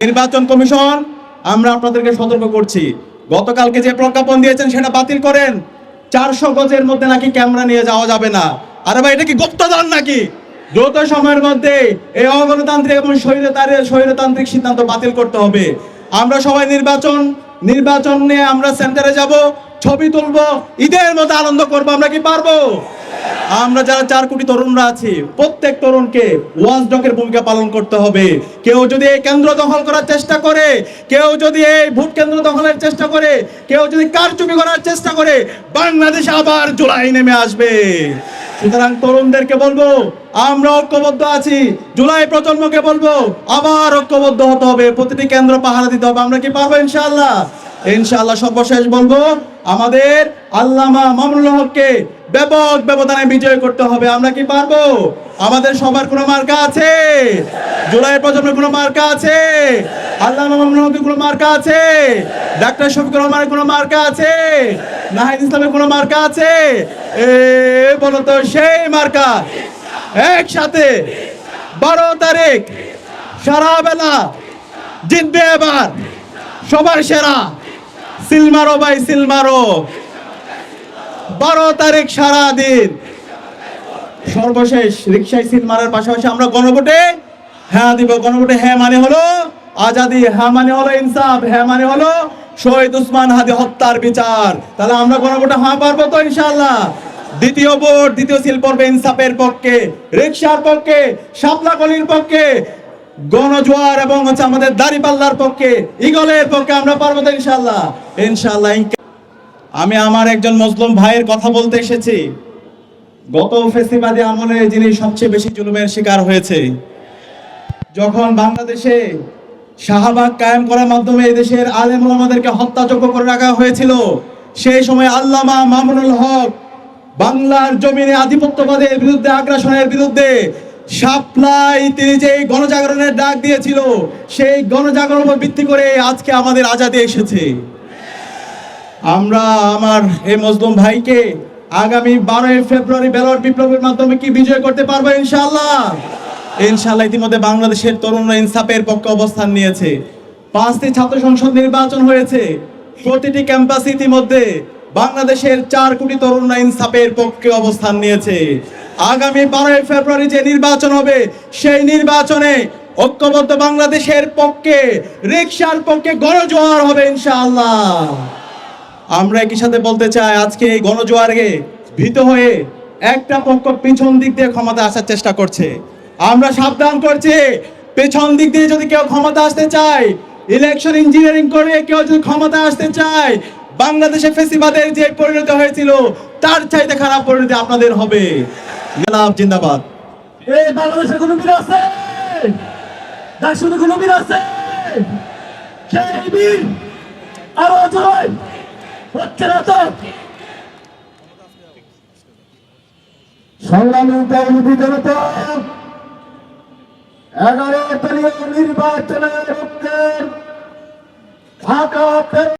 নির্বাচন কমিশন আমরা আপনাদেরকে সতর্ক করছি, গতকালকে যে প্রজ্ঞাপন দিয়েছেন সেটা বাতিল করেন। 400 গজের মধ্যে নাকি ক্যামেরা নিয়ে যাওয়া যাবে না। আরে ভাই, এটা কি গুপ্তধন নাকি? দ্রুত সময়ের মধ্যে এই অগণতান্ত্রিক এবং স্বৈরতান্ত্রিক সিদ্ধান্ত বাতিল করতে হবে। আমরা সবাই নির্বাচন নিয়ে আমরা সেন্টারে যাব, ছবি তুলবো, ঈদের মতো আনন্দ করবো। আমরা কি পারবো? আমরা যারা 4 কোটি তরুণরা আছি, প্রত্যেক তরুণকে ওয়াচডগের ভূমিকা পালন করতে হবে। কেউ যদি এই কেন্দ্র দখল করার চেষ্টা করে, কেউ যদি এই ভোট কেন্দ্র দখলের চেষ্টা করে, কেউ যদি কারচুপি করার চেষ্টা করে, বাংলাদেশ আবার জুলাই নেমে আসবে। সুতরাং তরুণদেরকে বলবো, আমরা ঐক্যবদ্ধ আছি। জুলাই প্রজন্মকে বলবো, আবার ঐক্যবদ্ধ হতে হবে, প্রতিটি কেন্দ্র পাহারা দিতে হবে। আমরা কি পারবো? ইনশাআল্লাহ। ইনশাআল্লাহ। সর্বশেষ বলবো, আমাদের আল্লামা মামুনুল হককে ব্যাপক ব্যবধানে বিজয় করতে হবে। আমরা কি পারবো? আমাদের সবার কোনো মার্কা আছে? জুলাইয়ের প্রজন্মের কোনো মার্কা আছে? আল্লামা মামুনুল হকের কোনো মার্কা আছে? ডাক্তার শফিকুর রহমানের কোনো মার্কা আছে? নাহিদ ইসলামের কোনো মার্কা আছে? বলো তো সেই মার্কা। একসাথে 12 তারিখ সারা বেলা জিতবে এবার সবার সেরা। সিল মারো ভাই, সিল মারো। 12 তারিখ সারা দিন। সর্বশেষ রিকশায় সিল মারার পাশাপাশি আমরা গণভোটে হ্যাঁ দিব। গণভোটে হ্যাঁ মানে হলো আজাদি, হ্যাঁ মানে হলো ইনসাফ, হ্যাঁ মানে হলো শহীদ উসমান হাদি হত্যার বিচার। তাহলে আমরা গণভোটে হ্যাঁ পারবো তো? ইনশাআল্লাহ। দ্বিতীয় ভোট, দ্বিতীয় সিল পড়বে ইনসাফের পক্ষে, রিকশার পক্ষে, শাপলাকলির পক্ষে, গণজোয়ার এবং আমাদের দাড়িপাল্লার পক্ষে, ইগলের পক্ষে। আমরা পারবো তো? ইনশাআল্লাহ। ইনশাআল্লাহ। আমি আমার একজন মুসলিম ভাইয়ের কথা বলতে এসেছি। গত ফেসিবাদী আমলে যিনি সবচেয়ে বেশি জুলুমের শিকার হয়েছে, যখন বাংলাদেশে শাহবাগ কায়েম করার মাধ্যমে এই দেশের আলেম ওলামাদেরকে হত্যাযোগ্য করে রাখা হয়েছিল, সেই সময় আল্লামা মামুনুল হক বাংলার জমিনে আধিপত্যবাদের বিরুদ্ধে, আগ্রাসনের বিরুদ্ধে শাপলায় তিনি যে গণজাগরণের ডাক দিয়েছিল, সেই গণজাগরণ উপর ভিত্তি করে আজকে আমাদের আজাদী এসেছে। আমরা আমার এই মজলুম ভাইকে আগামী 12 ফেব্রুয়ারি ব্যালট বিপ্লবের মাধ্যমে কি বিজয় করতে পারবো? ইনশাআল্লাহ। ইনশাআল্লাহ। ইতিমধ্যে বাংলাদেশের তরুণরা ইনসাফের পক্ষে অবস্থান নিয়েছে। 5টি ছাত্র সংসদ নির্বাচন হয়েছে। প্রতিটি ক্যাম্পাসে ইতিমধ্যে বাংলাদেশের 4 কোটি তরুণরা ইনসাফের পক্ষে অবস্থান নিয়েছে। আগামী 12 ফেব্রুয়ারি যে নির্বাচন হবে, সেই নির্বাচনে ঐক্যবদ্ধ বাংলাদেশের পক্ষে, রিকশার পক্ষে গণজোয়ার হবে ইনশাআল্লাহ। আমরা একই সাথে বলতে চাই, আজকে এই গণজোয়ারে ভীত হয়ে একটা পক্ষ পিছন দিক দিয়ে ক্ষমতা আসার চেষ্টা করছে। আমরা সাবধান করছি, পেছন দিক দিয়ে যদি কেউ ক্ষমতা আসতে চায়, ইলেকশন ইঞ্জিনিয়ারিং করে কেউ যদি ক্ষমতা আসতে চায়, বাংলাদেশে ফেসিবাদের যে পরিণতি হয়েছিল তার চাইতে খারাপ পরিণতি আপনাদের হবে। জিন্দাবাদ। এই বাংলাদেশে কোনো বীর আছে? দাসুনে কোনো বীর আছে? সেই বীর আরো জয় হচ্ছে না তো? সংগ্রামী তরুণী জনতা, 11 তারিখ নির্বাচনের ঢাকা